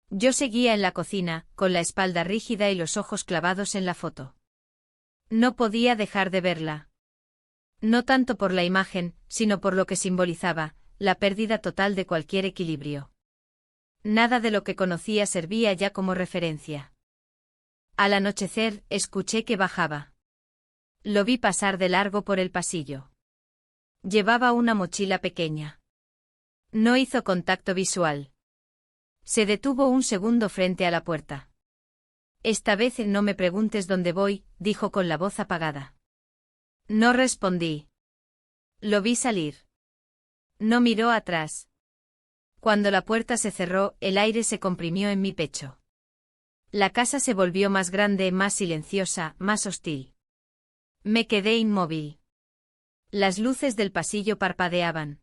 Yo seguía en la cocina, con la espalda rígida y los ojos clavados en la foto. No podía dejar de verla. No tanto por la imagen, sino por lo que simbolizaba, la pérdida total de cualquier equilibrio. Nada de lo que conocía servía ya como referencia. Al anochecer, escuché que bajaba. Lo vi pasar de largo por el pasillo. Llevaba una mochila pequeña. No hizo contacto visual. Se detuvo un segundo frente a la puerta. Esta vez no me preguntes dónde voy, dijo con la voz apagada. No respondí. Lo vi salir. No miró atrás. Cuando la puerta se cerró, el aire se comprimió en mi pecho. La casa se volvió más grande, más silenciosa, más hostil. Me quedé inmóvil. Las luces del pasillo parpadeaban.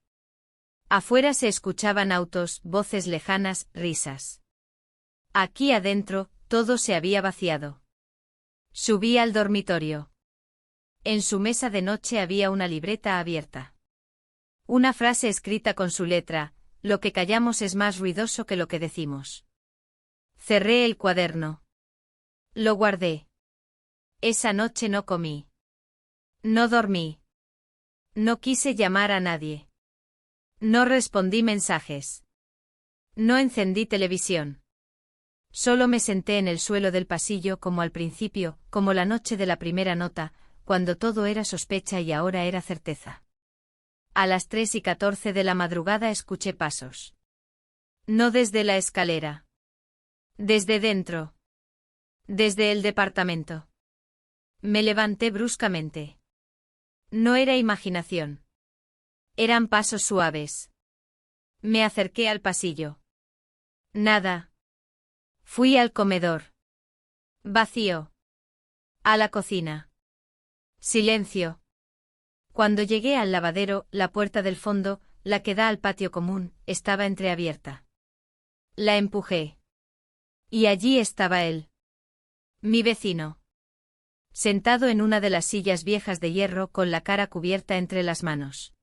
Afuera se escuchaban autos, voces lejanas, risas. Aquí adentro, todo se había vaciado. Subí al dormitorio. En su mesa de noche había una libreta abierta. Una frase escrita con su letra: lo que callamos es más ruidoso que lo que decimos. Cerré el cuaderno. Lo guardé. Esa noche no comí. No dormí. No quise llamar a nadie. No respondí mensajes. No encendí televisión. Solo me senté en el suelo del pasillo como al principio, como la noche de la primera nota, cuando todo era sospecha y ahora era certeza. A las 3:14 de la madrugada escuché pasos. No desde la escalera. Desde dentro. Desde el departamento. Me levanté bruscamente. No era imaginación. Eran pasos suaves. Me acerqué al pasillo. Nada. Fui al comedor. Vacío. A la cocina. Silencio. Cuando llegué al lavadero, la puerta del fondo, la que da al patio común, estaba entreabierta. La empujé. Y allí estaba él. Mi vecino. Sentado en una de las sillas viejas de hierro con la cara cubierta entre las manos.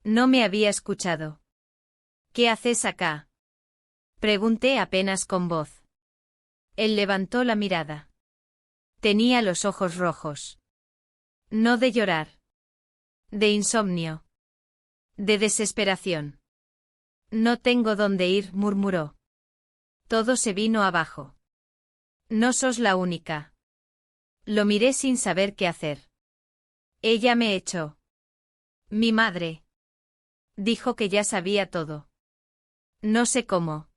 No me había escuchado. ¿Qué haces acá? Pregunté apenas con voz. Él levantó la mirada. Tenía los ojos rojos. No de llorar. De insomnio. De desesperación. No tengo dónde ir, murmuró. Todo se vino abajo. No sos la única. Lo miré sin saber qué hacer. Ella me echó. Mi madre. Dijo que ya sabía todo. No sé cómo.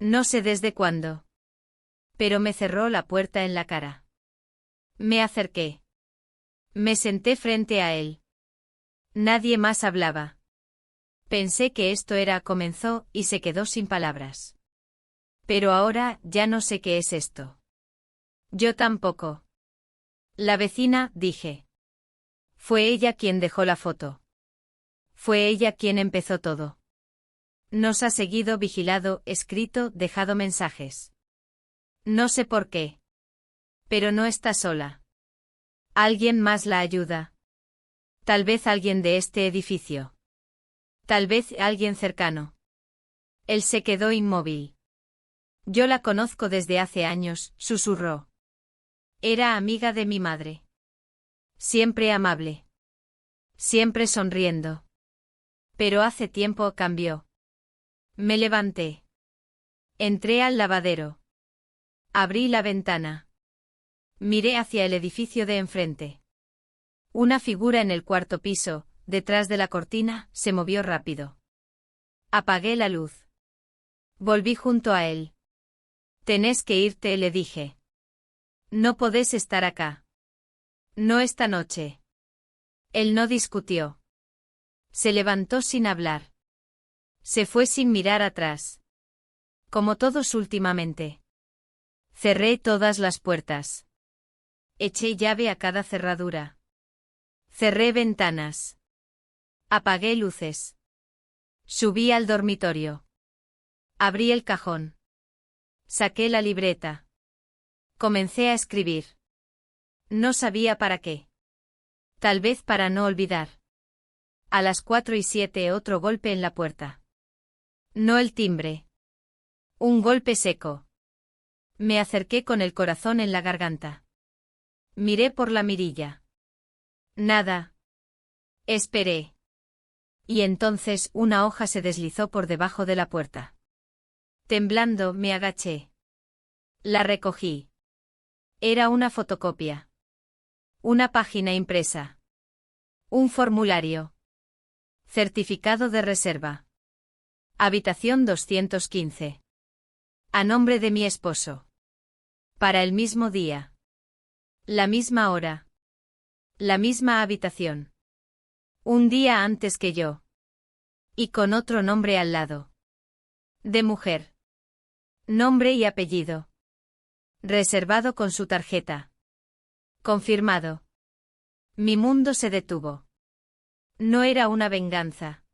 No sé desde cuándo. Pero me cerró la puerta en la cara. Me acerqué. Me senté frente a él. Nadie más hablaba. Pensé que esto era comenzó y se quedó sin palabras. Pero ahora ya no sé qué es esto. Yo tampoco. La vecina, dije. Fue ella quien dejó la foto. Fue ella quien empezó todo. Nos ha seguido, vigilado, escrito, dejado mensajes. No sé por qué. Pero no está sola. Alguien más la ayuda. Tal vez alguien de este edificio. Tal vez alguien cercano. Él se quedó inmóvil. Yo la conozco desde hace años, susurró. Era amiga de mi madre. Siempre amable. Siempre sonriendo. Pero hace tiempo cambió. Me levanté. Entré al lavadero. Abrí la ventana. Miré hacia el edificio de enfrente. Una figura en el cuarto piso, detrás de la cortina, se movió rápido. Apagué la luz. Volví junto a él. Tenés que irte, le dije. No podés estar acá. No esta noche. Él no discutió. Se levantó sin hablar. Se fue sin mirar atrás. Como todos últimamente. Cerré todas las puertas. Eché llave a cada cerradura. Cerré ventanas. Apagué luces. Subí al dormitorio. Abrí el cajón. Saqué la libreta. Comencé a escribir. No sabía para qué. Tal vez para no olvidar. A las 4:07 otro golpe en la puerta. No el timbre. Un golpe seco. Me acerqué con el corazón en la garganta. Miré por la mirilla. Nada. Esperé. Y entonces una hoja se deslizó por debajo de la puerta. Temblando, me agaché. La recogí. Era una fotocopia. Una página impresa. Un formulario. Certificado de reserva. Habitación 215. A nombre de mi esposo. Para el mismo día. La misma hora. La misma habitación. Un día antes que yo. Y con otro nombre al lado. De mujer. Nombre y apellido. Reservado con su tarjeta. Confirmado. Mi mundo se detuvo. No era una venganza.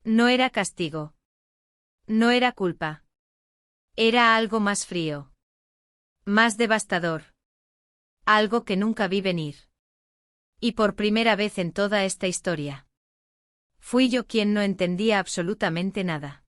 No era castigo. No era culpa. Era algo más frío. Más devastador. Algo que nunca vi venir. Y por primera vez en toda esta historia. Fui yo quien no entendía absolutamente nada.